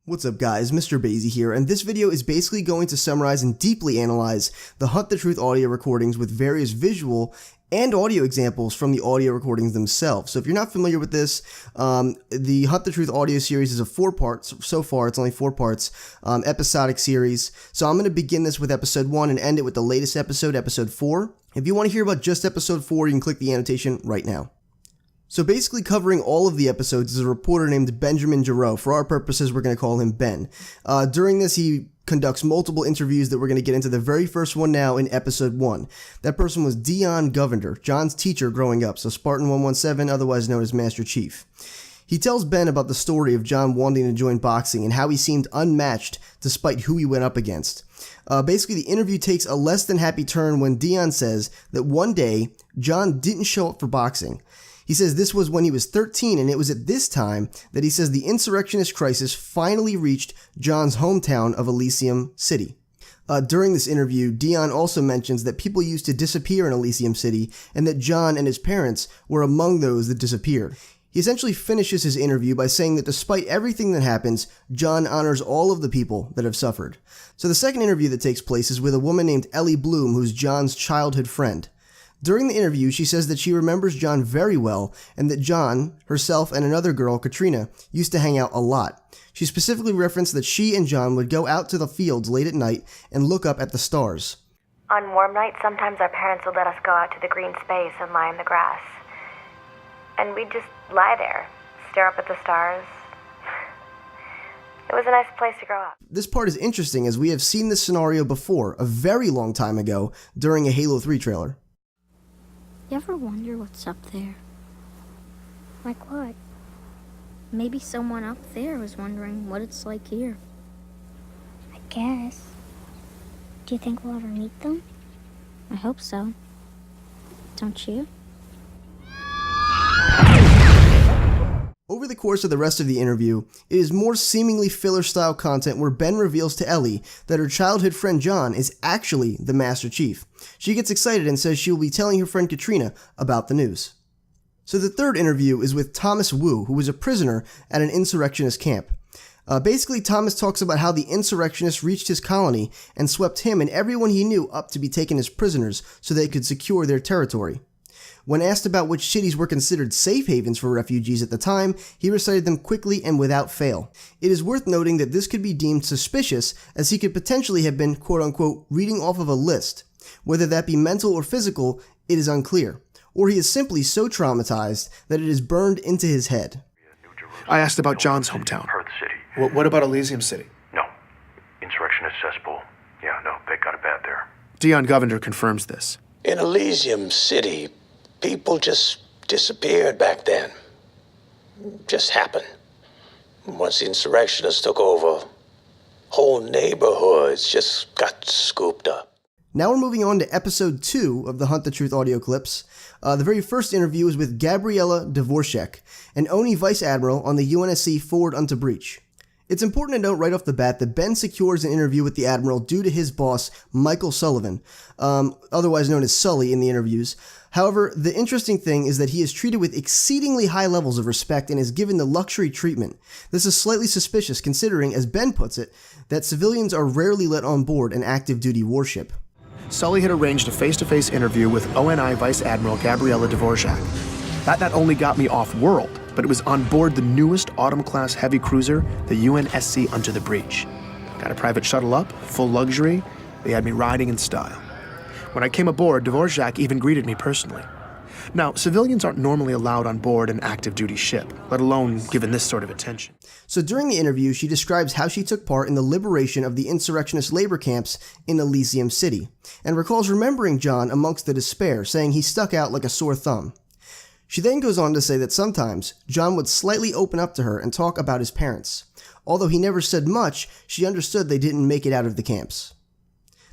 What's up guys, Mr. Basie here, and this video is basically going to summarize and deeply analyze the Hunt the Truth audio recordings with various visual and audio examples from the audio recordings themselves. So if you're not familiar with this, the Hunt the Truth audio series is a 4-part, so far it's only 4 parts, episodic series. So I'm going to begin this with episode 1 and end it with the latest episode, episode 4. If you want to hear about just episode 4, you can click the annotation right now. So basically covering all of the episodes is a reporter named Benjamin Giroux. For our purposes, we're going to call him Ben. During this, he conducts multiple interviews that we're going to get into. The very first one now in episode 1. That person was Dion Govender, John's teacher growing up, so Spartan 117, otherwise known as Master Chief. He tells Ben about the story of John wanting to join boxing and how he seemed unmatched despite who he went up against. Basically, the interview takes a less than happy turn when Dion says that one day, John didn't show up for boxing. He says this was when he was 13, and it was at this time that he says the insurrectionist crisis finally reached John's hometown of Elysium City. During this interview, Dion also mentions that people used to disappear in Elysium City, and that John and his parents were among those that disappeared. He essentially finishes his interview by saying that despite everything that happens, John honors all of the people that have suffered. So the second interview that takes place is with a woman named Ellie Bloom, who's John's childhood friend. During the interview, she says that she remembers John very well and that John, herself, and another girl, Katrina, used to hang out a lot. She specifically referenced that she and John would go out to the fields late at night and look up at the stars. On warm nights, sometimes our parents would let us go out to the green space and lie in the grass. And we'd just lie there, stare up at the stars. It was a nice place to grow up. This part is interesting as we have seen this scenario before, a very long time ago, during a Halo 3 trailer. You ever wonder what's up there? Like what? Maybe someone up there was wondering what it's like here. I guess. Do you think we'll ever meet them? I hope so. Don't you? Over the course of the rest of the interview, it is more seemingly filler-style content where Ben reveals to Ellie that her childhood friend John is actually the Master Chief. She gets excited and says she will be telling her friend Katrina about the news. So the third interview is with Thomas Wu, who was a prisoner at an insurrectionist camp. Basically, Thomas talks about how the insurrectionists reached his colony and swept him and everyone he knew up to be taken as prisoners so they could secure their territory. When asked about which cities were considered safe havens for refugees at the time, he recited them quickly and without fail. It is worth noting that this could be deemed suspicious, as he could potentially have been, quote-unquote, reading off of a list. Whether that be mental or physical, it is unclear. Or he is simply so traumatized that it is burned into his head. I asked about John's hometown. Perth City. What about Elysium City? No. Insurrectionist cesspool. Yeah, no, they got it bad there. Dion Govender confirms this. In Elysium City, people just disappeared back then. Just happened. Once the insurrectionists took over, whole neighborhoods just got scooped up. Now we're moving on to episode 2 of the Hunt the Truth audio clips. The very first interview is with Gabriela Dvorak, an ONI Vice Admiral on the UNSC Forward Unto Breach. It's important to note right off the bat that Ben secures an interview with the Admiral due to his boss, Michael Sullivan, otherwise known as Sully in the interviews. However, the interesting thing is that he is treated with exceedingly high levels of respect and is given the luxury treatment. This is slightly suspicious considering, as Ben puts it, that civilians are rarely let on board an active duty warship. Sully had arranged a face-to-face interview with ONI Vice Admiral Gabriela Dvorak. That not only got me off-world, but it was on board the newest Autumn-class heavy cruiser, the UNSC Unto the Breach. Got a private shuttle up, full luxury. They had me riding in style. When I came aboard, Dvorak even greeted me personally. Now, civilians aren't normally allowed on board an active duty ship, let alone given this sort of attention. So during the interview, she describes how she took part in the liberation of the insurrectionist labor camps in Elysium City, and recalls remembering John amongst the despair, saying he stuck out like a sore thumb. She then goes on to say that sometimes John would slightly open up to her and talk about his parents. Although he never said much, she understood they didn't make it out of the camps.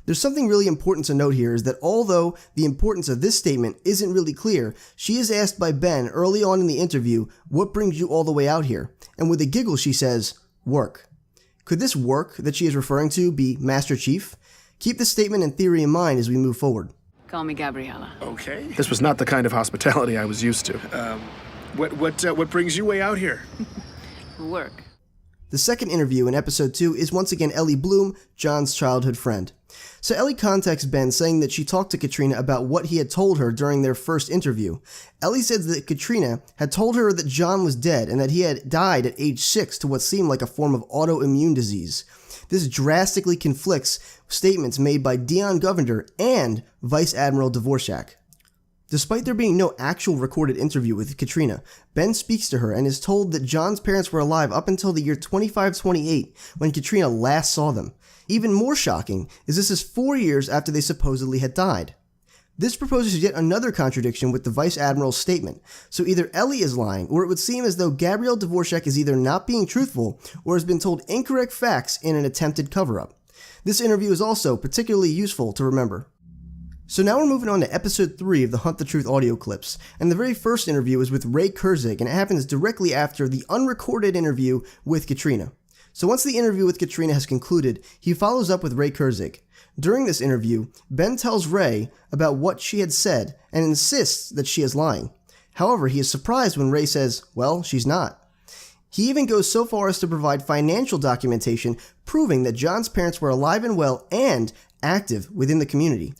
There's something really important to note here is that although the importance of this statement isn't really clear, she is asked by Ben early on in the interview, what brings you all the way out here? And with a giggle she says, work. Could this work that she is referring to be Master Chief? Keep this statement and theory in mind as we move forward. Call me Gabriela. Okay. This was not the kind of hospitality I was used to. What brings you way out here? Work. The second interview in episode 2 is once again Ellie Bloom, John's childhood friend. So Ellie contacts Ben saying that she talked to Katrina about what he had told her during their first interview. Ellie says that Katrina had told her that John was dead and that he had died at age 6 to what seemed like a form of autoimmune disease. This drastically conflicts statements made by Dion Govender and Vice Admiral Dvorak. Despite there being no actual recorded interview with Katrina, Ben speaks to her and is told that John's parents were alive up until the year 2528 when Katrina last saw them. Even more shocking is this is 4 years after they supposedly had died. This proposes yet another contradiction with the Vice Admiral's statement, so either Ellie is lying or it would seem as though Gabrielle Dvorak is either not being truthful or has been told incorrect facts in an attempted cover-up. This interview is also particularly useful to remember. So now we're moving on to episode 3 of the Hunt the Truth audio clips, and the very first interview is with Ray Kurzig, and it happens directly after the unrecorded interview with Katrina. So once the interview with Katrina has concluded, he follows up with Ray Kurzig. During this interview, Ben tells Ray about what she had said and insists that she is lying. However, he is surprised when Ray says, well, she's not. He even goes so far as to provide financial documentation proving that John's parents were alive and well and active within the community.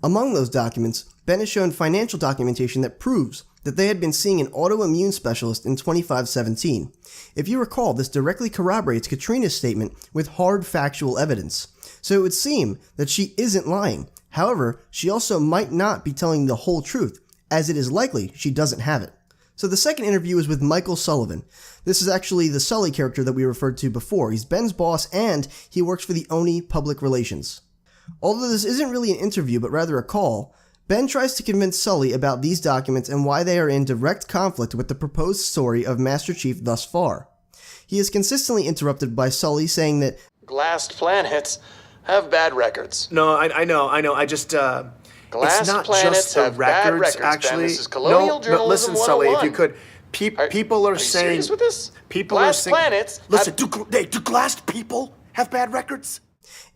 Among those documents, Ben has shown financial documentation that proves that they had been seeing an autoimmune specialist in 2517. If you recall, this directly corroborates Katrina's statement with hard factual evidence. So it would seem that she isn't lying. However, she also might not be telling the whole truth, as it is likely she doesn't have it. So the second interview is with Michael Sullivan. This is actually the Sully character that we referred to before. He's Ben's boss and he works for the ONI Public Relations. Although this isn't really an interview but rather a call, Ben tries to convince Sully about these documents and why they are in direct conflict with the proposed story of Master Chief thus far. He is consistently interrupted by Sully saying that glassed planets have bad records. No, I know. I just, Glass it's not planets just the have bad records, records, Ben. actually. This is colonial journalism listen, Sully, if you 101. could. People are you saying... serious with this? People Glass are saying... planets Listen, do glassed people have bad records?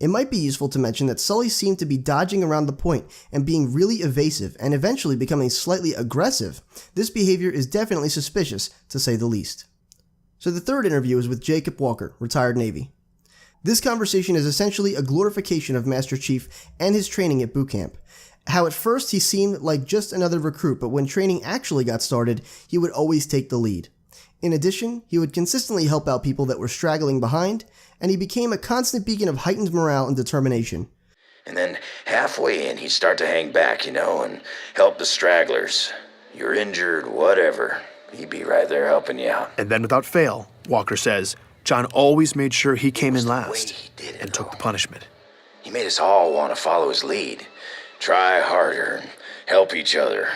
it might be useful to mention that Sully seemed to be dodging around the point and being really evasive and eventually becoming slightly aggressive. This behavior is definitely suspicious, to say the least. So the third interview is with Jacob Walker, retired Navy. This conversation is essentially a glorification of Master Chief and his training at boot camp. How at first he seemed like just another recruit, but when training actually got started, he would always take the lead. In addition, he would consistently help out people that were straggling behind, and he became a constant beacon of heightened morale and determination. And then halfway in, he'd start to hang back, and help the stragglers. You're injured, whatever. He'd be right there helping you out. And then without fail, Walker says, John always made sure he came in the way last he did it, and took though. the punishment. He made us all want to follow his lead. Try harder and help each other.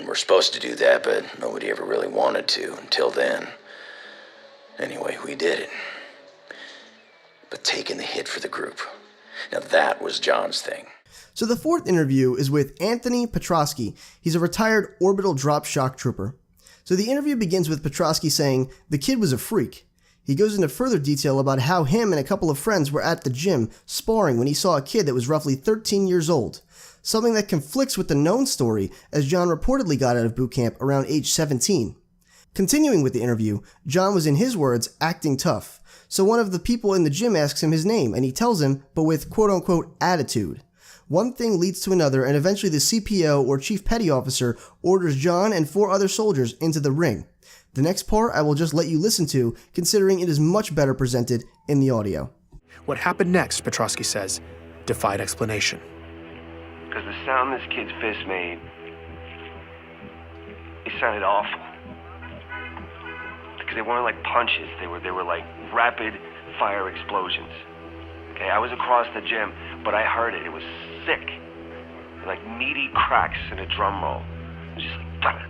We're supposed to do that, but nobody ever really wanted to until then. Anyway, we did it. But taking the hit for the group, now that was John's thing. So the fourth interview is with Anthony Petrosky. He's a retired orbital drop shock trooper. So the interview begins with Petrosky saying, the kid was a freak. He goes into further detail about how him and a couple of friends were at the gym sparring when he saw a kid that was roughly 13 years old. Something that conflicts with the known story, as John reportedly got out of boot camp around age 17. Continuing with the interview, John was, in his words, acting tough. So one of the people in the gym asks him his name, and he tells him, but with quote-unquote attitude. One thing leads to another, and eventually the CPO, or Chief Petty Officer, orders John and 4 other soldiers into the ring. The next part I will just let you listen to, considering it is much better presented in the audio. What happened next, Petrosky says, defied explanation. Because the sound this kid's fist made, it sounded awful. Because they weren't like punches, they were like rapid fire explosions. Okay, I was across the gym, but I heard it. It was sick. Like meaty cracks in a drum roll. It was just like...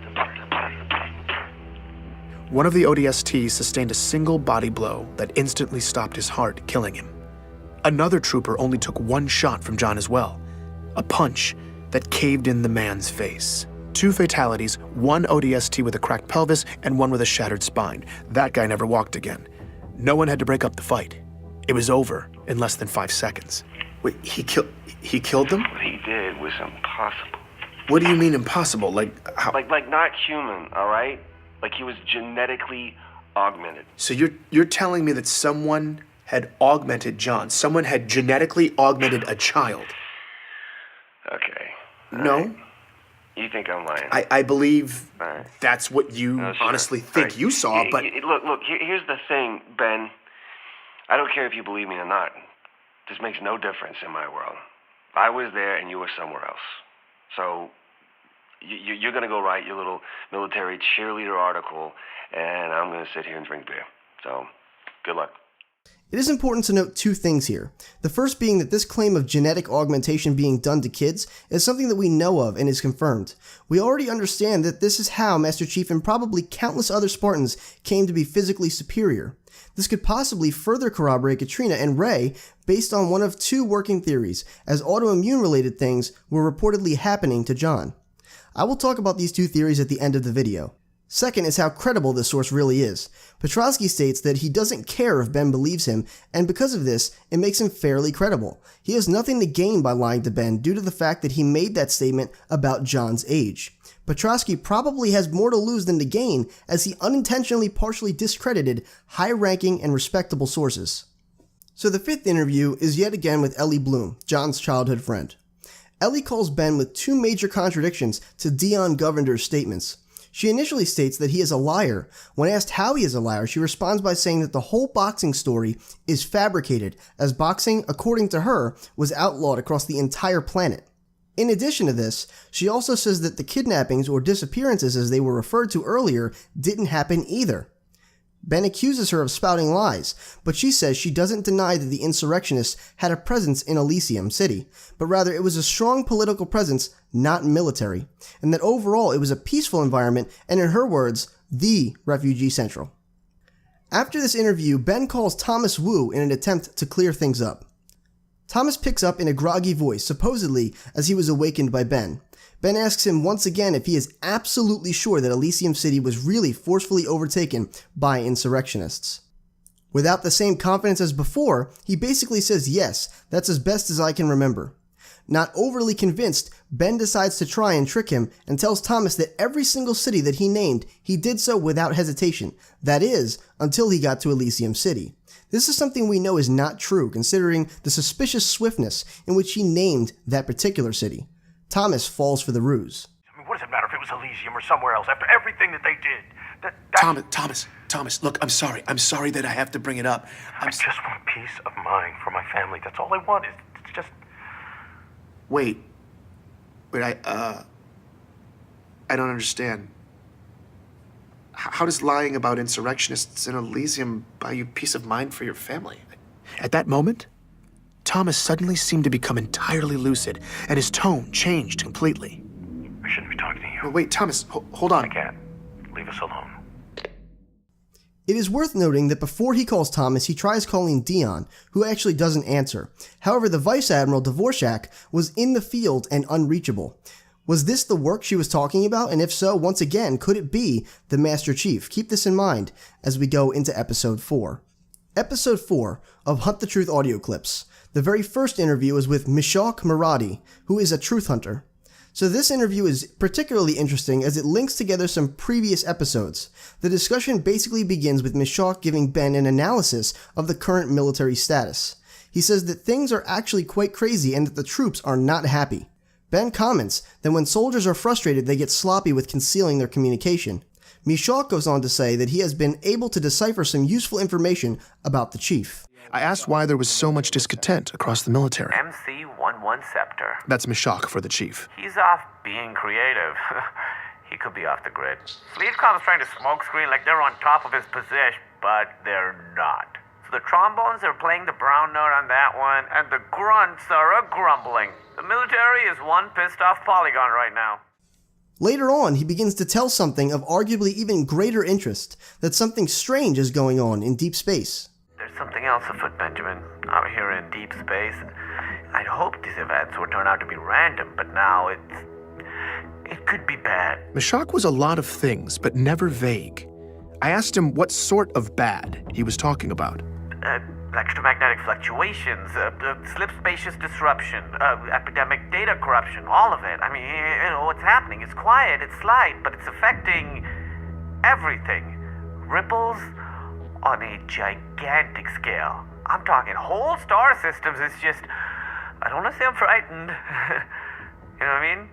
One of the ODSTs sustained a single body blow that instantly stopped his heart, killing him. Another trooper only took one shot from John as well. A punch that caved in the man's face. 2 fatalities, 1 ODST with a cracked pelvis and 1 with a shattered spine. That guy never walked again. No one had to break up the fight. It was over in less than 5 seconds. Wait, he killed them? What he did was impossible. What do you mean impossible? Like how? Like not human, all right? Like he was genetically augmented. So you're telling me that someone had augmented John? Someone had genetically augmented a child? Okay. No? You think I'm lying? I believe Right. that's what you No, sure. honestly think Right. you saw, but... Look, here's the thing, Ben. I don't care if you believe me or not. This makes no difference in my world. I was there and you were somewhere else. So you're going to go write your little military cheerleader article, and I'm going to sit here and drink beer. So good luck. It is important to note two things here. The first being that this claim of genetic augmentation being done to kids is something that we know of and is confirmed. We already understand that this is how Master Chief and probably countless other Spartans came to be physically superior. This could possibly further corroborate Katrina and Ray based on one of two working theories, as autoimmune-related things were reportedly happening to John. I will talk about these two theories at the end of the video. Second is how credible this source really is. Petrosky states that he doesn't care if Ben believes him, and because of this, it makes him fairly credible. He has nothing to gain by lying to Ben due to the fact that he made that statement about John's age. Petrosky probably has more to lose than to gain, as he unintentionally partially discredited high-ranking and respectable sources. So the fifth interview is yet again with Ellie Bloom, John's childhood friend. Ellie calls Ben with two major contradictions to Dion Govinder's statements. She initially states that he is a liar. When asked how he is a liar, she responds by saying that the whole boxing story is fabricated, as boxing, according to her, was outlawed across the entire planet. In addition to this, she also says that the kidnappings or disappearances as they were referred to earlier didn't happen either. Ben accuses her of spouting lies, but she says she doesn't deny that the insurrectionists had a presence in Elysium City, but rather it was a strong political presence, not military, and that overall it was a peaceful environment and, in her words, the refugee central. After this interview, Ben calls Thomas Wu in an attempt to clear things up. Thomas picks up in a groggy voice, supposedly as he was awakened by Ben. Ben asks him once again if he is absolutely sure that Elysium City was really forcefully overtaken by insurrectionists. Without the same confidence as before, he basically says yes, that's as best as I can remember. Not overly convinced, Ben decides to try and trick him and tells Thomas that every single city that he named, he did so without hesitation. That is, until he got to Elysium City. This is something we know is not true, considering the suspicious swiftness in which he named that particular city. Thomas falls for the ruse. I mean, what does it matter if it was Elysium or somewhere else after everything that they did? Thomas, look, I'm sorry. I'm sorry that I have to bring it up. I just want peace of mind for my family. That's all I want. It's just... Wait, I don't understand. How does lying about insurrectionists in Elysium buy you peace of mind for your family? At that moment, Thomas suddenly seemed to become entirely lucid, and his tone changed completely. I shouldn't be talking to you. No, wait, Thomas, hold on. I can't. Leave us alone. It is worth noting that before he calls Thomas, he tries calling Dion, who actually doesn't answer. However, the Vice Admiral Dvorak was in the field and unreachable. Was this the work she was talking about? And if so, once again, could it be the Master Chief? Keep this in mind as we go into Episode 4. Episode 4 of Hunt the Truth audio clips. The very first interview is with Mishak Maradi, who is a truth hunter. So this interview is particularly interesting as it links together some previous episodes. The discussion basically begins with Mishak giving Ben an analysis of the current military status. He says that things are actually quite crazy and that the troops are not happy. Ben comments that when soldiers are frustrated, they get sloppy with concealing their communication. Mishak goes on to say that he has been able to decipher some useful information about the chief. I asked why there was so much discontent across the military. MC-11 Scepter. That's Mishak for the chief. He's off being creative. He could be off the grid. Fleetcom's trying to smokescreen like they're on top of his position, but they're not. So the trombones are playing the brown note on that one, and the grunts are a-grumbling. The military is one pissed-off polygon right now. Later on, he begins to tell something of arguably even greater interest, that something strange is going on in deep space. There's something else afoot, Benjamin, out here in deep space. I'd hoped these events would turn out to be random, but now it could be bad. Mishak was a lot of things, but never vague. I asked him what sort of bad he was talking about. Electromagnetic fluctuations, slip spacious disruption, epidemic data corruption, all of it. I mean, you know, what's happening? It's quiet, it's slight, but it's affecting everything. Ripples on a gigantic scale. I'm talking whole star systems. It's just, I don't want to say I'm frightened. You know what I mean?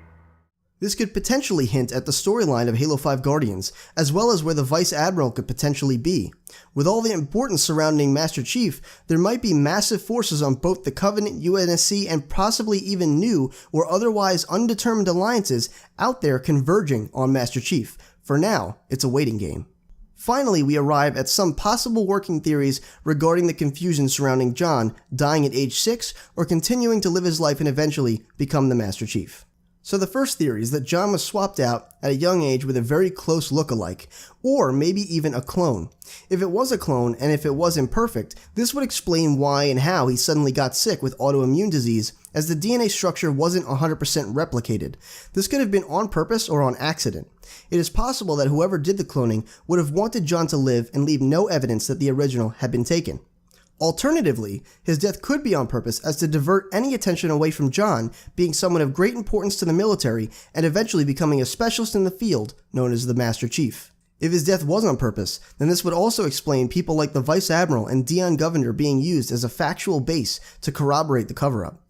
This could potentially hint at the storyline of Halo 5 Guardians, as well as where the Vice Admiral could potentially be. With all the importance surrounding Master Chief, there might be massive forces on both the Covenant, UNSC, and possibly even new or otherwise undetermined alliances out there converging on Master Chief. For now, it's a waiting game. Finally, we arrive at some possible working theories regarding the confusion surrounding John dying at age 6 or continuing to live his life and eventually become the Master Chief. So the first theory is that John was swapped out at a young age with a very close look-alike, or maybe even a clone. If it was a clone, and if it was imperfect, this would explain why and how he suddenly got sick with autoimmune disease, as the DNA structure wasn't 100% replicated. This could have been on purpose or on accident. It is possible that whoever did the cloning would have wanted John to live and leave no evidence that the original had been taken. Alternatively, his death could be on purpose as to divert any attention away from John being someone of great importance to the military and eventually becoming a specialist in the field known as the Master Chief. If his death was on purpose, then this would also explain people like the Vice Admiral and Dion Governor being used as a factual base to corroborate the cover-up.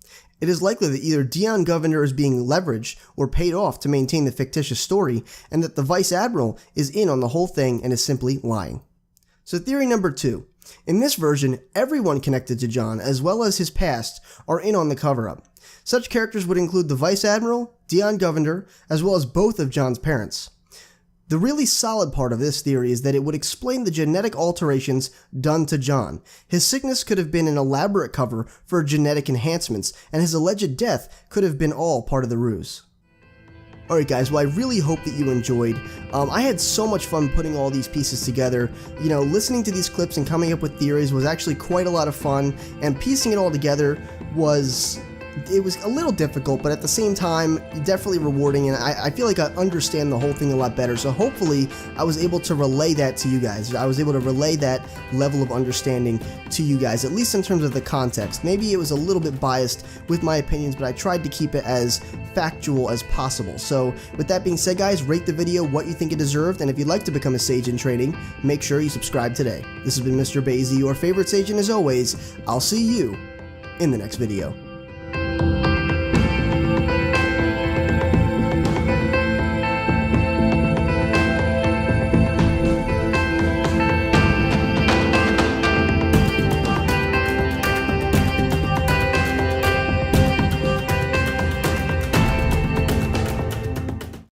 It is likely that either Dion Governor is being leveraged or paid off to maintain the fictitious story, and that the Vice Admiral is in on the whole thing and is simply lying. So theory number 2. In this version, everyone connected to John, as well as his past, are in on the cover-up. Such characters would include the Vice Admiral, Dion Governor, as well as both of John's parents. The really solid part of this theory is that it would explain the genetic alterations done to John. His sickness could have been an elaborate cover for genetic enhancements, and his alleged death could have been all part of the ruse. Alright guys, well I really hope that you enjoyed. I had so much fun putting all these pieces together. You know, listening to these clips and coming up with theories was actually quite a lot of fun, and piecing it all together was a little difficult, but at the same time, definitely rewarding, and I feel like I understand the whole thing a lot better, so hopefully I was able to relay that to you guys. I was able to relay that level of understanding to you guys, at least in terms of the context. Maybe it was a little bit biased with my opinions, but I tried to keep it as factual as possible. So with that being said guys, rate the video what you think it deserved, and if you'd like to become a Sage in Training, make sure you subscribe today. This has been Mr. Basie, your favorite Sage, and as always, I'll see you in the next video.